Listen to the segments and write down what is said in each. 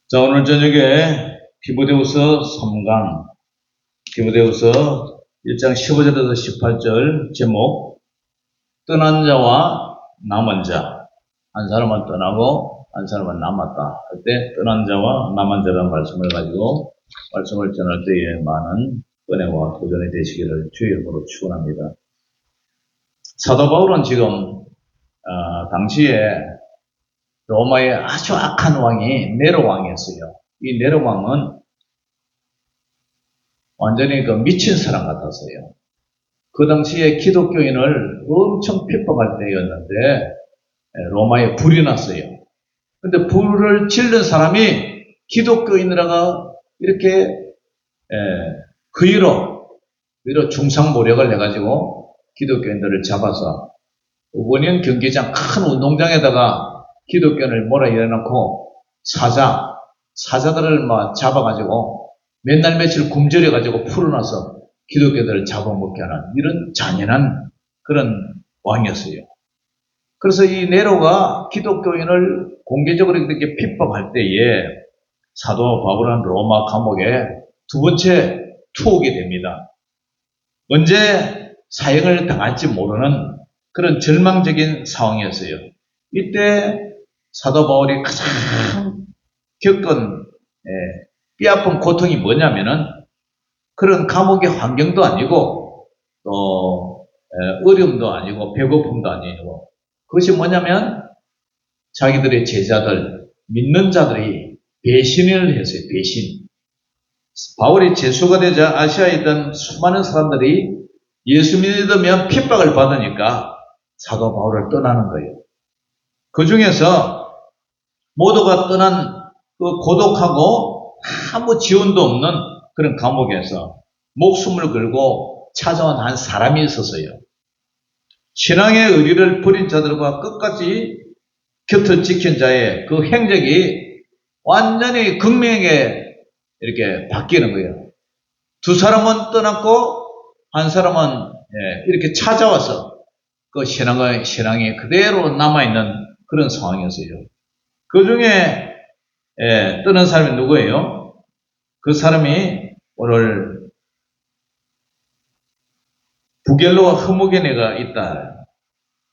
자, 오늘 저녁에 디모데후서 3강, 디모데후서 1장 15절에서 18절 제목, 떠난 자와 남은 자. 한 사람은 떠나고 한 사람은 남았다 할 때 떠난 자와 남은 자라는 말씀을 가지고 말씀을 전할 때에 많은 은혜와 도전이 되시기를 주의 이름으로 축원합니다. 사도 바울은 지금 당시에 로마의 아주 악한 왕이 네로 왕이었어요. 이 네로 왕은 완전히 미친 사람 같았어요. 그 당시에 기독교인을 엄청 핍박할 때였는데 로마에 불이 났어요. 근데 불을 질른 사람이 기독교인이라가 이렇게 의로 중상모략을 해가지고 기독교인들을 잡아서 원형 경기장 큰 운동장에다가 기독교인을 몰아 일어놓고 사자들을 잡아가지고 맨날 며칠 굶주려가지고 풀어놔서 기독교인들을 잡아먹게 하는 이런 잔인한 그런 왕이었어요. 그래서 이 네로가 기독교인을 공개적으로 이렇게 핍박할 때에 사도 바울은 로마 감옥에 두 번째 투옥이 됩니다. 언제 사형을 당할지 모르는 그런 절망적인 상황이었어요. 이때 사도 바울이 가장 겪은 뼈아픈 고통이 뭐냐면은 그런 감옥의 환경도 아니고 또 어려움도 아니고 배고픔도 아니고 그것이 뭐냐면 자기들의 제자들, 믿는 자들이 배신을 했어요. 배신. 바울이 제수가 되자 아시아에 있던 수많은 사람들이 예수 믿으면 핍박을 받으니까 사도 바울을 떠나는 거예요. 그 중에서 모두가 떠난 그 고독하고 아무 지원도 없는 그런 감옥에서 목숨을 걸고 찾아온 한 사람이 있었어요. 신앙의 의리를 버린 자들과 끝까지 곁을 지킨 자의 그 행적이 완전히 극명하게 이렇게 바뀌는 거예요. 두 사람은 떠났고 한 사람은 이렇게 찾아와서 그 신앙이 그대로 남아있는 그런 상황이었어요. 그 중에 떠난 사람이 누구예요? 그 사람이 오늘 부겔로와 흐모게네가 있다.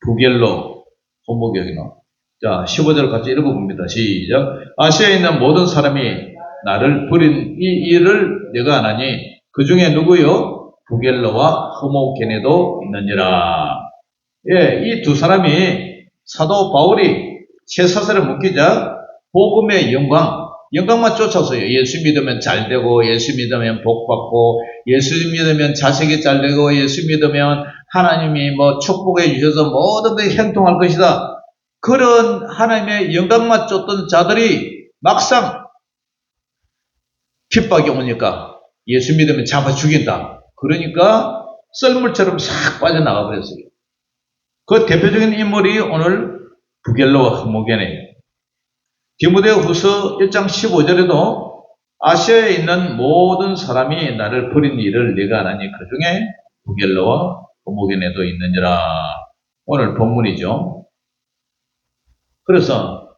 부겔로, 흐모게네. 자, 15절 같이 읽어봅니다. 시작. 아시아에 있는 모든 사람이 나를 버린 이 일을 내가 안 하니 그 중에 누구요? 부겔로와 흐모게네도 있느니라. 이 두 사람이 사도 바울이 쇠사슬에 묶이자 복음의 영광만 쫓았어요. 예수 믿으면 잘 되고, 예수 믿으면 복 받고, 예수 믿으면 자식이 잘 되고, 예수 믿으면 하나님이 축복해 주셔서 모든 것이 행통할 것이다. 그런 하나님의 영광만 쫓던 자들이 막상 핍박이 오니까 예수 믿으면 잡아 죽인다. 그러니까 썰물처럼 싹 빠져나가 버렸어요. 그 대표적인 인물이 오늘 부겔로와 흐모게네예요. 디모데후서 1장 15절에도 아시아에 있는 모든 사람이 나를 버린 일을 내가 안 하니 그 중에 부겔로와 흐모게네도 있느니라. 오늘 본문이죠. 그래서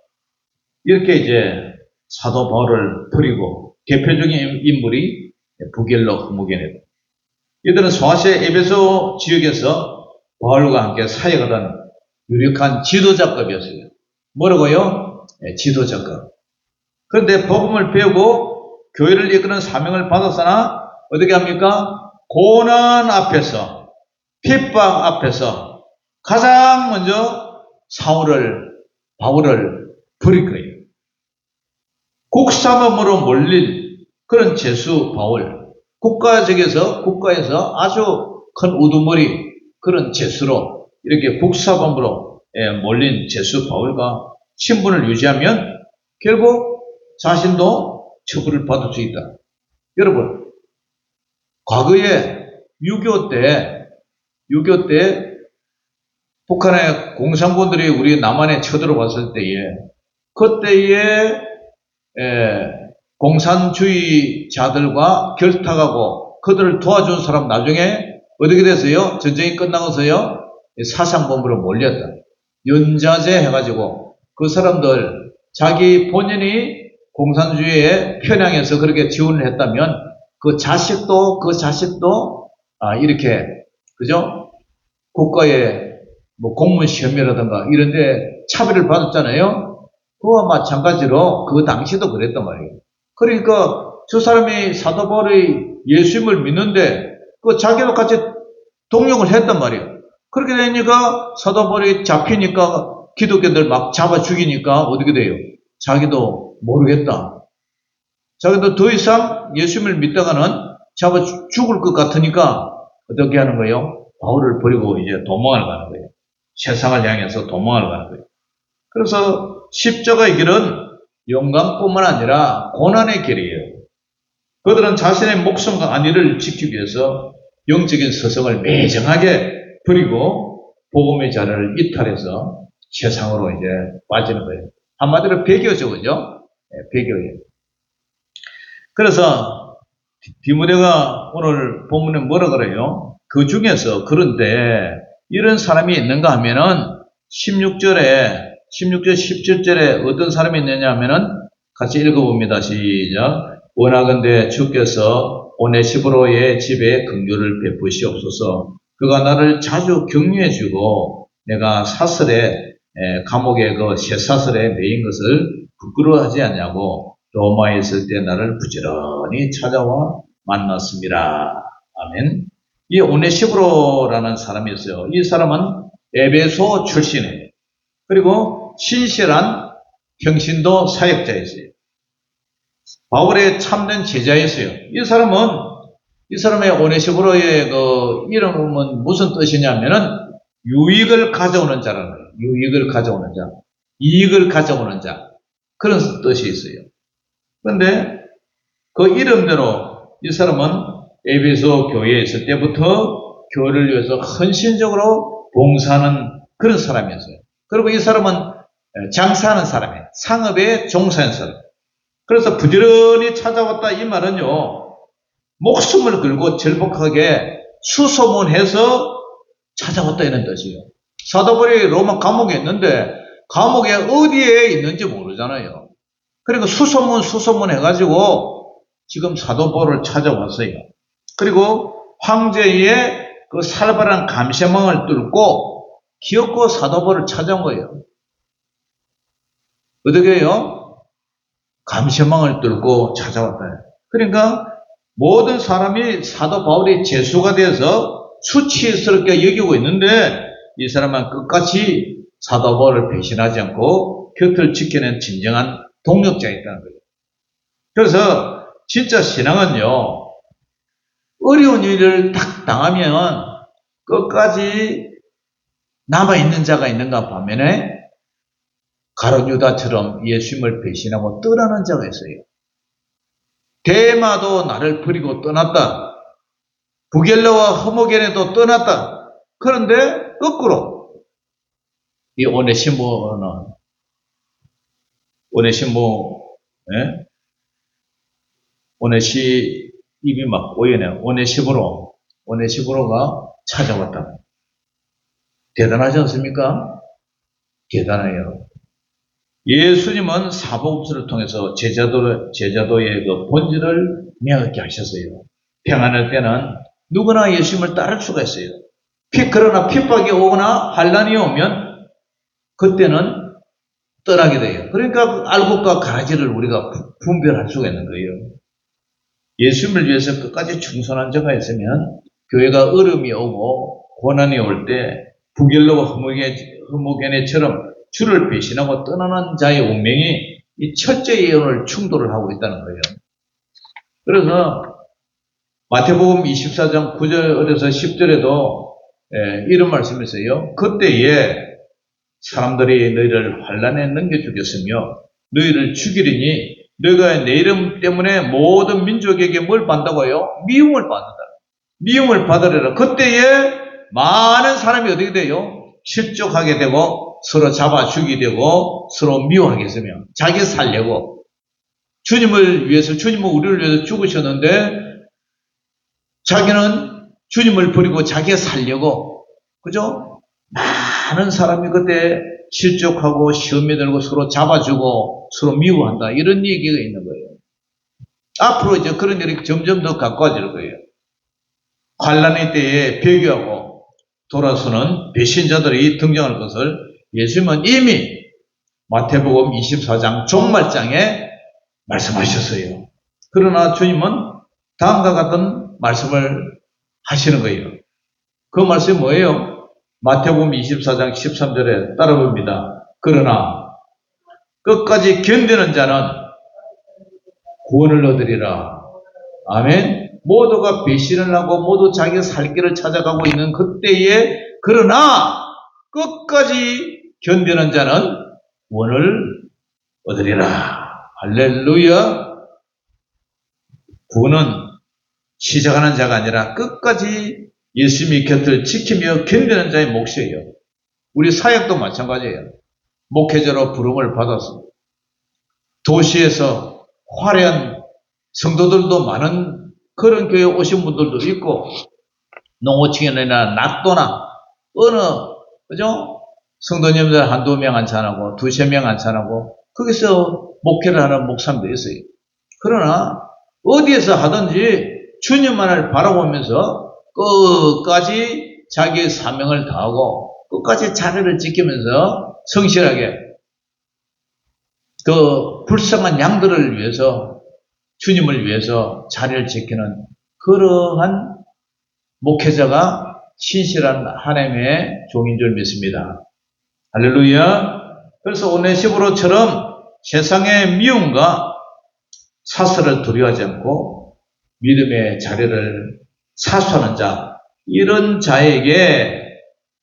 이렇게 이제 사도 바울을 버리고 대표적인 인물이 부겔로 흐모게네다. 이들은 소아시아 에베소 지역에서 바울과 함께 사역하던 유력한 지도자급이었어요. 뭐라고요? 지도자급. 그런데 복음을 배우고 교회를 이끄는 사명을 받았으나 어떻게 합니까? 고난 앞에서, 핍박 앞에서 가장 먼저 바울을 버릴 거예요. 국사범으로 몰린 그런 제수 바울. 국가에서 아주 큰 우두머리 그런 제수로 이렇게 국사범으로 몰린 제수 바울과 신분을 유지하면 결국 자신도 처벌을 받을 수 있다. 여러분, 과거에 6.25 때 북한의 공산군들이 우리 남한에 쳐들어왔을 때에 그때에 공산주의자들과 결탁하고 그들을 도와준 사람 나중에 어떻게 됐어요? 전쟁이 끝나고서요 사상본부로 몰렸다. 연좌제 해가지고 그 사람들 자기 본인이 공산주의에 편향해서 그렇게 지원을 했다면 그 자식도 이렇게 그죠? 국가의 뭐 공무원 시험이라든가 이런데 차별을 받았잖아요. 그와 마찬가지로 그 당시도 그랬단 말이에요. 그러니까 저 사람이 사도 바울의 예수님을 믿는데 그 자기도 같이 동력을 했단 말이에요. 그렇게 되니까 사도 바울이 잡히니까 기독교들 막 잡아 죽이니까 어떻게 돼요? 자기도 모르겠다. 자기도 더 이상 예수님을 믿다가는 잡아 죽을 것 같으니까 어떻게 하는 거예요? 바울을 버리고 이제 도망을 가는 거예요. 세상을 향해서 도망을 가는 거예요. 그래서 십자가의 길은 영광뿐만 아니라 고난의 길이에요. 그들은 자신의 목숨과 안위를 지키기 위해서 영적인 서성을 매정하게 버리고 복음의 자리를 이탈해서 세상으로 이제 빠지는 거예요. 한마디로 배교죠, 그죠? 네, 배교예요. 그래서 디모데가 오늘 본문에 뭐라 그래요? 그 중에서 그런데 이런 사람이 있는가 하면은 16절, 17절에 어떤 사람이 있느냐 하면은 같이 읽어봅니다. 시작. 원하건대 주께서 오네시보로의 집에 긍휼을 베푸시옵소서. 그가 나를 자주 격려해주고 내가 감옥에 그 쇠사슬에 매인 것을 부끄러워하지 않냐고 로마에 있을 때 나를 부지런히 찾아와 만났습니다. 아멘. 이 오네시보로라는 사람이 있어요. 이 사람은 에베소 출신이에요. 그리고 신실한 평신도 사역자였어요. 바울의 참된 제자였어요. 이 사람의 오네시보로의 그 이름은 무슨 뜻이냐면은 유익을 가져오는 자라는 거예요. 유익을 가져오는 자. 이익을 가져오는 자. 그런 뜻이 있어요. 그런데 그 이름대로 이 사람은 에베소 교회에 있을 때부터 교회를 위해서 헌신적으로 봉사하는 그런 사람이었어요. 그리고 이 사람은 장사하는 사람이에요. 상업에 종사하는 사람. 그래서 부지런히 찾아왔다 이 말은요. 목숨을 걸고 절박하게 수소문해서 찾아왔다 이런 뜻이에요. 사도 바울이 로마 감옥에 있는데 감옥에 어디에 있는지 모르잖아요. 그러니까 수소문 해가지고 지금 사도 바울을 찾아왔어요. 그리고 황제의 그 살벌한 감시망을 뚫고 기어코 사도 바울을 찾아온 거예요. 어떻게 해요? 감시망을 뚫고 찾아왔다. 그러니까 모든 사람이 사도 바울이 죄수가 되어서 수치스럽게 여기고 있는데 이 사람은 끝까지 사도 바울을 배신하지 않고 곁을 지켜낸 진정한 동력자였다는 거예요. 그래서 진짜 신앙은요. 어려운 일을 딱 당하면 끝까지 남아있는 자가 있는가 반면에 가룟 유다처럼 예수님을 배신하고 떠나는 자가 있어요. 데마도 나를 버리고 떠났다. 부겔로와 허모겐에도 떠났다. 그런데 거꾸로 이 오네시모는 오네시 입이 막 오연해. 오네시보로가 찾아왔다. 대단하지 않습니까? 대단해요. 예수님은 사복음서를 통해서 제자도의 그 본질을 명확히 하셨어요. 평안할 때는 누구나 예수님을 따를 수가 있어요. 그러나 핍박이 오거나 환란이 오면 그때는 떠나게 돼요. 그러니까 알곡과 가지를 우리가 분별할 수가 있는 거예요. 예수님을 위해서 끝까지 충성한 자가 있으면 교회가 얼음이 오고 고난이 올 때 부겔로와 허모게네처럼 주를 배신하고 떠나는 자의 운명이 이 첫째 예언을 충돌을 하고 있다는 거예요. 그래서 마태복음 24장 9절에서 10절에도 이런 말씀이 있어요. 그때에 사람들이 너희를 환란에 넘겨주겠으며 너희를 죽이리니 너희가 내 이름 때문에 모든 민족에게 뭘 받는다고요? 미움을 받는다. 미움을 받으리라. 그때에 많은 사람이 어떻게 돼요? 실족하게 되고 서로 잡아 죽이게 되고 서로 미워하게 되며 자기 살려고 주님을 위해서 주님은 우리를 위해서 죽으셨는데 자기는 주님을 버리고 자기가 살려고 그죠? 많은 사람이 그때 실족하고 시험에 들고 서로 잡아주고 서로 미워한다. 이런 얘기가 있는 거예요. 앞으로 이제 그런 일이 점점 더 가까워질 거예요. 환란의 때에 배교하고 돌아서는 배신자들이 등장할 것을 예수님은 이미 마태복음 24장 종말장에 말씀하셨어요. 그러나 주님은 다음과 같은 말씀을 하시는 거예요. 그 말씀이 뭐예요? 마태복음 24장 13절에 따라봅니다. 그러나 끝까지 견디는 자는 구원을 얻으리라. 아멘. 모두가 배신을 하고 모두 자기 살 길을 찾아가고 있는 그때에 그러나 끝까지 견디는 자는 구원을 얻으리라. 할렐루야. 구원은 시작하는 자가 아니라 끝까지 예수님의 곁을 지키며 견디는 자의 몫이에요. 우리 사역도 마찬가지예요. 목회자로 부름을 받아서 도시에서 화려한 성도들도 많은 그런 교회에 오신 분들도 있고 농어촌이나 낙도나 어느 그죠? 성도님들 한두 명 안찬하고 두세 명 안찬하고 거기서 목회를 하는 목사님도 있어요. 그러나 어디에서 하든지 주님만을 바라보면서 끝까지 자기의 사명을 다하고 끝까지 자리를 지키면서 성실하게 그 불쌍한 양들을 위해서 주님을 위해서 자리를 지키는 그러한 목회자가 신실한 하나님의 종인 줄 믿습니다. 할렐루야. 그래서 오네시보로처럼 세상의 미움과 사슬을 두려워하지 않고 믿음의 자리를 사수하는 자, 이런 자에게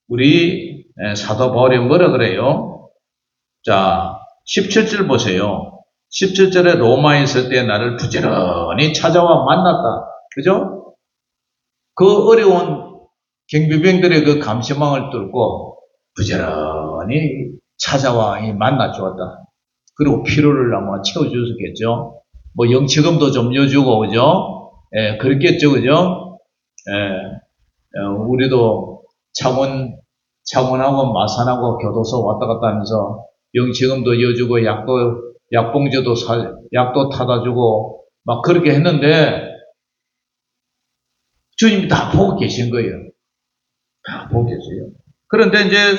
우리 사도 바울이 뭐라 그래요? 자, 17절 보세요. 17절에 로마에 있을 때 나를 부지런히 찾아와 만났다. 그죠? 그 어려운 경비병들의 그 감시망을 뚫고 부지런히 찾아와 만나 주었다. 그리고 피로를 아마 채워주셨겠죠. 뭐 영치금도 좀 넣어주고, 그죠? 예, 그랬겠죠, 그죠? 예, 우리도 창원하고 마산하고 교도소 왔다 갔다 하면서 영치금도 이어주고 약봉지도 약도 타다 주고 막 그렇게 했는데 주님이 다 보고 계신 거예요. 다 보고 계세요. 그런데 이제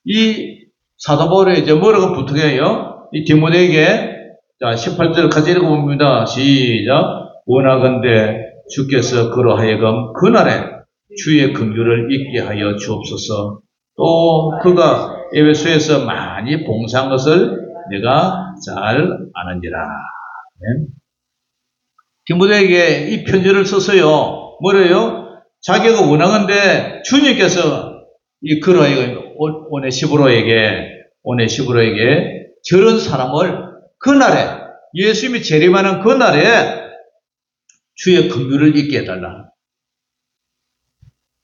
이 사도 바울이 이제 뭐라고 부탁해요? 이 디모데에게 자 18절까지 읽어봅니다. 시작. 원하건대 주께서 그러하여금 그날에 주의 긍휼을 잊게 하여 주옵소서. 또 그가 에베소에서 많이 봉사한 것을 내가 잘 아느니라. 네. 디모데에게 이 편지를 썼어요. 뭐래요? 자기가 원하건대 주님께서 이 그러하여금 오네시보로에게 저런 사람을 그날에 예수님이 재림하는 그날에 주의 긍휼을 잊게 해달라.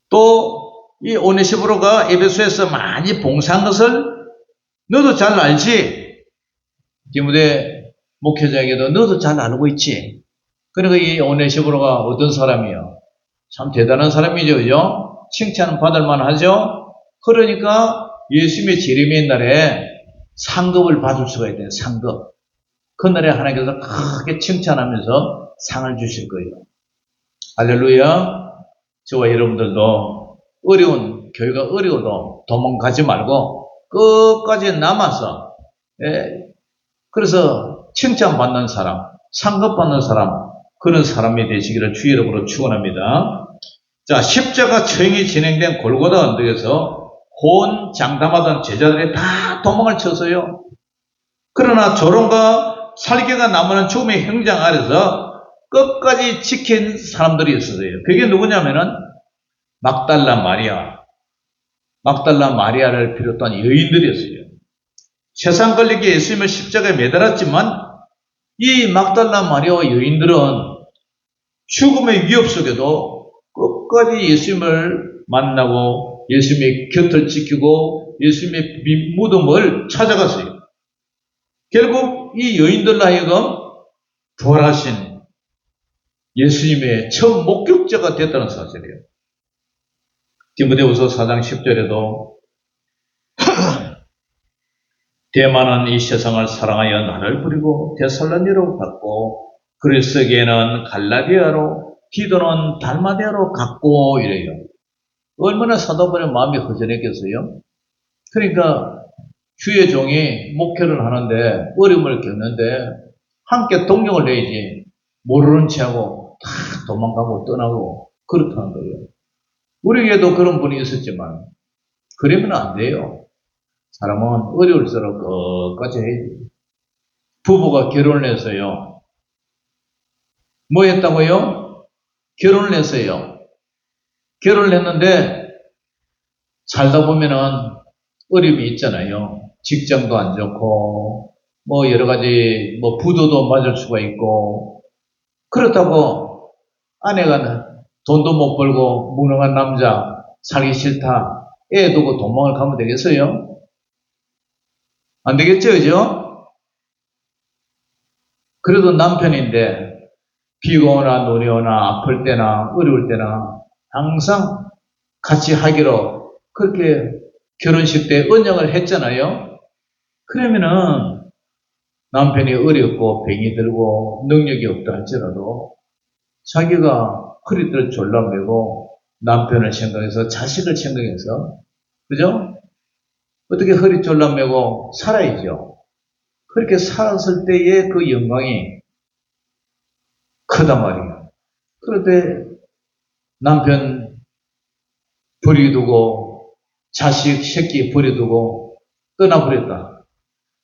또 이 오네시보로가 에베소에서 많이 봉사한 것을 너도 잘 알지? 디모데 목회자에게도 너도 잘 알고 있지? 그러니까 이 오네시보로가 어떤 사람이요? 참 대단한 사람이죠, 그죠? 칭찬 받을 만하죠? 그러니까 예수님의 재림의 날에 상급을 받을 수가 있대요, 상급. 그날에 하나님께서 크게 칭찬하면서 상을 주실 거예요. 할렐루야. 저와 여러분들도 어려운, 교회가 어려워도 도망가지 말고 끝까지 남아서, 그래서 칭찬받는 사람, 상급받는 사람, 그런 사람이 되시기를 주의 이름으로 축원합니다. 자, 십자가 처형이 진행된 골고다 언덕에서 혼 장담하던 제자들이 다 도망을 쳤어요. 그러나 조롱과 살기가 남은 죽음의 형장 아래서 끝까지 지킨 사람들이 있었어요. 그게 누구냐면은 막달라 마리아를 비롯한 여인들이었어요. 세상 권력이 예수님을 십자가에 매달았지만 이 막달라 마리아와 여인들은 죽음의 위협 속에도 끝까지 예수님을 만나고 예수님의 곁을 지키고 예수님의 무덤을 찾아갔어요. 결국 이 여인들로 하여금 부활하신 예수님의 첫 목격자가 됐다는 사실이에요. 디모데후서 4장 10절에도 대만은 이 세상을 사랑하여 나를 부리고 데살로니가로 갔고 그리스에게는 갈라디아로 디도는 달마디아로 갔고 이래요. 얼마나 사도 바울의 마음이 허전했겠어요? 그러니까 주의 종이 목회를 하는데 어려움을 겪는데 함께 동력을 내야지 모르는 체하고 다 도망가고 떠나고 그렇다는 거예요. 우리에게도 그런 분이 있었지만 그러면 안 돼요. 사람은 어려울수록 끝까지 해야지. 부부가 결혼을 했어요. 뭐 했다고요? 결혼을 했어요. 결혼을 했는데 살다 보면은 어려움이 있잖아요. 직장도 안 좋고 뭐 여러 가지 뭐 부도도 맞을 수가 있고 그렇다고 아내가 돈도 못 벌고 무능한 남자 살기 싫다 애 두고 도망을 가면 되겠어요? 안 되겠죠, 그죠? 그래도 남편인데 비가 오나 눈이 오나 아플 때나 어려울 때나 항상 같이 하기로 그렇게 결혼식 때 언약을 했잖아요. 그러면은 남편이 어렵고 병이 들고 능력이 없다 할지라도 자기가 허리를 졸라매고 남편을 생각해서 자식을 생각해서 그죠? 어떻게 허리 졸라매고 살아야죠. 그렇게 살았을 때의 그 영광이 크단 말이에요. 그런데 남편 버려두고 자식 새끼 버려두고 떠나버렸다.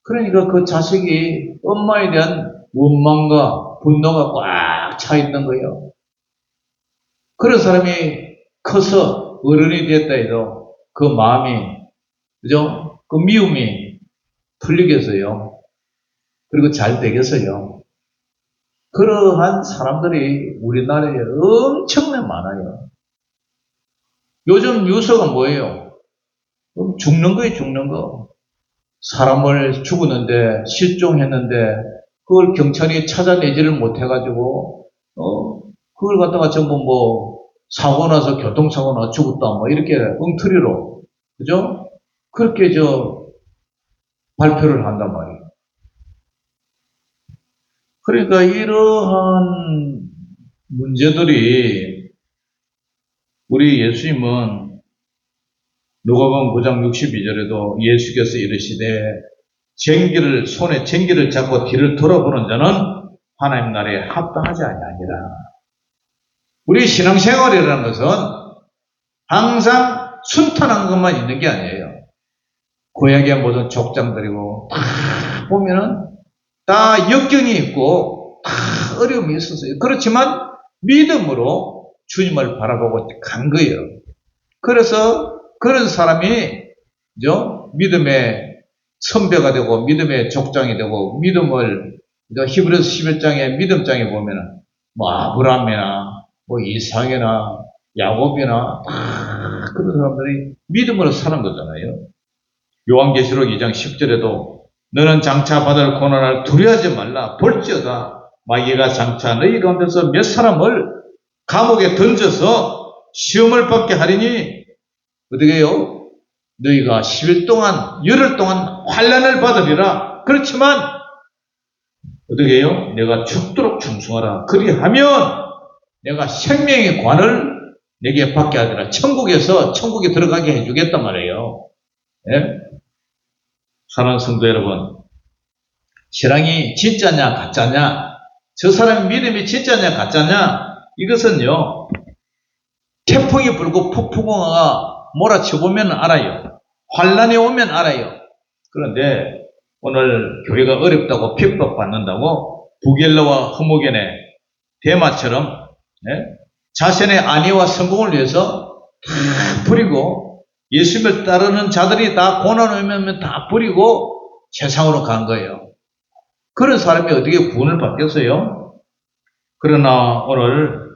그러니까 그 자식이 엄마에 대한 원망과 분노가 꽉 차 있는 거예요. 그런 사람이 커서 어른이 됐다 해도 그 마음이 그죠? 그 미움이 풀리겠어요. 그리고 잘 되겠어요. 그러한 사람들이 우리나라에 엄청나게 많아요. 요즘 뉴스가 뭐예요? 죽는 거예요, 죽는 거. 사람을 죽었는데, 실종했는데, 그걸 경찰이 찾아내지를 못해가지고, 그걸 갖다가 전부 사고 나서 교통사고 나서 죽었다, 이렇게 엉터리로, 그죠? 그렇게 발표를 한단 말이에요. 그러니까 이러한 문제들이 우리 예수님은 누가복음 9장 62절에도 예수께서 이르시되 손에 쟁기를 잡고 뒤를 돌아보는 자는 하나님 나라에 합당하지 아니하니라. 우리 신앙생활이라는 것은 항상 순탄한 것만 있는 게 아니에요. 구약의 모든 족장들이고 다 보면은 다 역경이 있고 다 어려움이 있었어요. 그렇지만 믿음으로 주님을 바라보고 간 거예요. 그래서 그런 사람이 믿음의 선배가 되고 믿음의 족장이 되고 믿음을 히브리서 11장의 믿음장에 보면은 아브라함이나 이삭이나 야곱이나 다 그런 사람들이 믿음으로 사는 거잖아요. 요한계시록 2장 10절에도 너는 장차 받을 고난을 두려워하지 말라. 볼지어다 마귀가 장차 너희 가운데서 몇 사람을 감옥에 던져서 시험을 받게 하리니 어떻게 해요? 너희가 10일 동안 열흘 동안 환난을 받으리라. 그렇지만 어떻게 해요? 내가 죽도록 충성하라. 그리하면 내가 생명의 관을 내게 받게 하리라. 천국에 들어가게 해주겠단 말이에요. 네? 사랑하는 성도 여러분, 신앙이 진짜냐 가짜냐, 저 사람의 믿음이 진짜냐 가짜냐, 이것은요 태풍이 불고 폭풍우가 몰아쳐보면 알아요. 환란이 오면 알아요. 그런데 오늘 교회가 어렵다고 핍박받는다고 부겔러와 허무겐의 대마처럼 자신의 안위와 성공을 위해서 다 버리고 예수님을 따르는 자들이 다 고난 오면 다 버리고 세상으로 간 거예요. 그런 사람이 어떻게 구원을 받겠어요? 그러나 오늘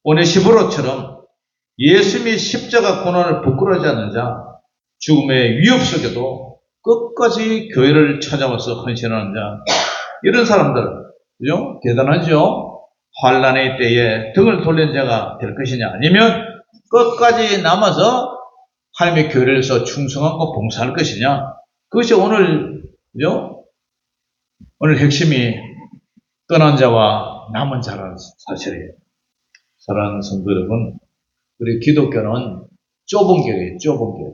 오네시보로처럼 예수님이 십자가 고난을 부끄러워하지 않는 자, 죽음의 위협 속에도 끝까지 교회를 찾아와서 헌신하는 자, 이런 사람들, 그죠? 대단하죠? 환란의 때에 등을 돌린 자가 될 것이냐, 아니면 끝까지 남아서 하나님의 교회를 위해서 충성하고 봉사할 것이냐, 그것이 오늘, 그죠? 오늘 핵심이 떠난 자와 남은 자라는 사실이에요. 사랑하는 성도 여러분, 우리 기독교는 좁은 길이에요, 좁은 길.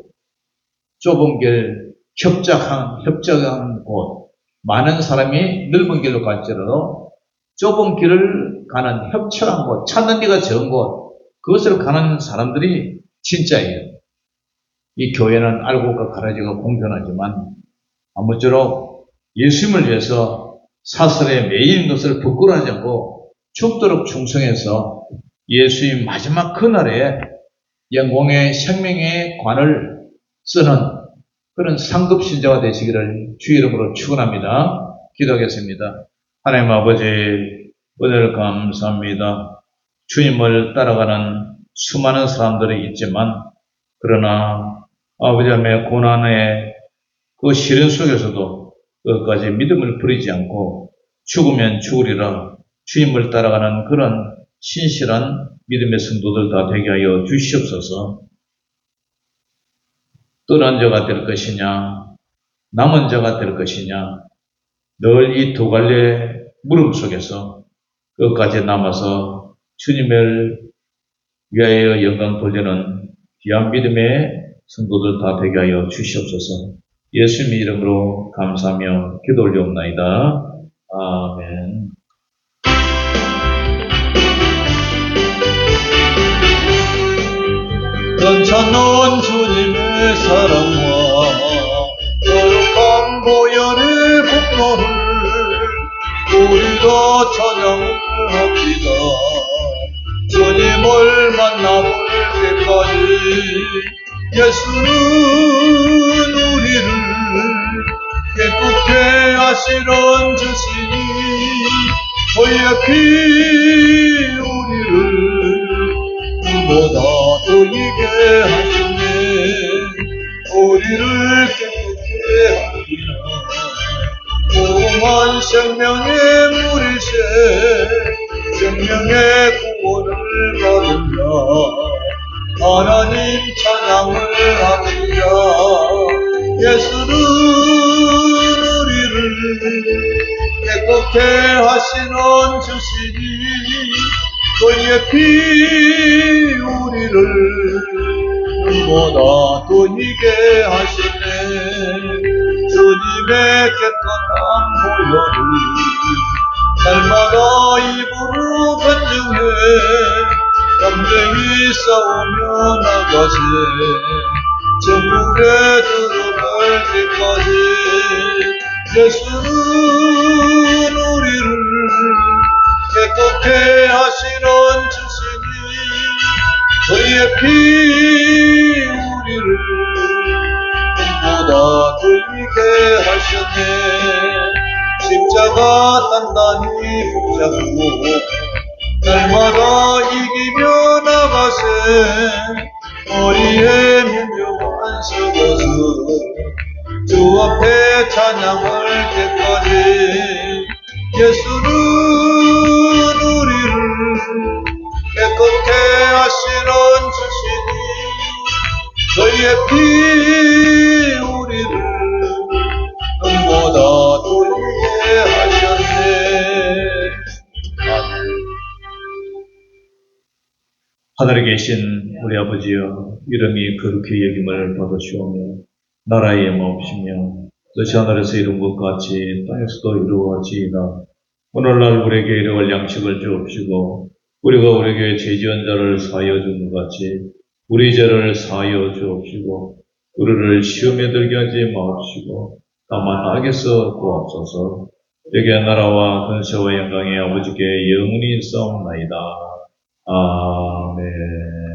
좁은 길, 협착한 곳, 많은 사람이 넓은 길로 갈지라도 좁은 길을 가는 협착한 곳, 찾는 데가 적은 곳, 그것을 가는 사람들이 진짜예요. 이 교회는 알고가 가라지가 공평하지만 아무쪼록 예수님을 위해서 사슬에 매이는 것을 부끄러워하지 않고 죽도록 충성해서 예수님 마지막 그날에 영광의 생명의 관을 쓰는 그런 상급 신자가 되시기를 주의 이름으로 축원합니다. 기도하겠습니다. 하나님 아버지, 은혜를 감사합니다. 주님을 따라가는 수많은 사람들이 있지만 그러나 아버지 하나님의 고난의 그 시련 속에서도 끝까지 믿음을 버리지 않고 죽으면 죽으리라 주님을 따라가는 그런 신실한 믿음의 성도들 다 되게 하여 주시옵소서. 떠난 자가 될 것이냐 남은 자가 될 것이냐 늘 이 두 갈래 물음 속에서 끝까지 남아서 주님을 위하여 영광 돌리는 귀한 믿음의 성도들 다 되게 하여 주시옵소서. 예수님의 이름으로 감사하며 기도 올리옵나이다. 아멘. 넘쳐놓은 주님의 사랑과 거룩한 보혈의 복로를 우리도 찬양합니다. 주님을 만나볼 때까지 예수는 우리를 깨끗게 하시는 주시니 저희의 피 우리를 눈보다 더 이게 하시네. 우리를 깨끗게 하리라. 공한 생명의 물이세 생명의 구원을 받으며 하나님 찬양을 합니다. 예수는 우리를 깨끗게 하시는 주시니 그의 피 우리를 눈보다 더 이게 하시네. 주님의 깨끗한 보혈을 날마다 입으로 간증해 담대히 싸우며 나가세. 천국에 들어갈 때까지 예수는 우리를 깨끗게 하시는 주시니 그의 피 우리를 눈보다 더 이게 하셨네. 십자가 단단히 붙잡고 날마다 이기며 나가세. 머리에 민족한 서거서 주 앞에 찬양할 때까지 예수는 우리를 깨끗게 하시는 주시니 저희의 피 우리를 눈보다 돌리게 하셨네. 아멘. 하늘에 계신 우리 아버지여, 이름이 거룩히 여김을 받으시오며 나라의 영광없으며 뜻이 하늘에서 이룬 것 같이 땅에서도 이루어지이다. 오늘날 우리에게 일용할 양식을 주옵시고 우리가 우리에게 죄지은 자를 사하여 준 것 같이 우리 죄를 사하여 주옵시고 우리를 시험에 들게 하지 마옵시고 다만 악에서 구하옵소서. 여기에 나라와 권세와 영광이 아버지께 영원히 있사옵나이다. 아멘.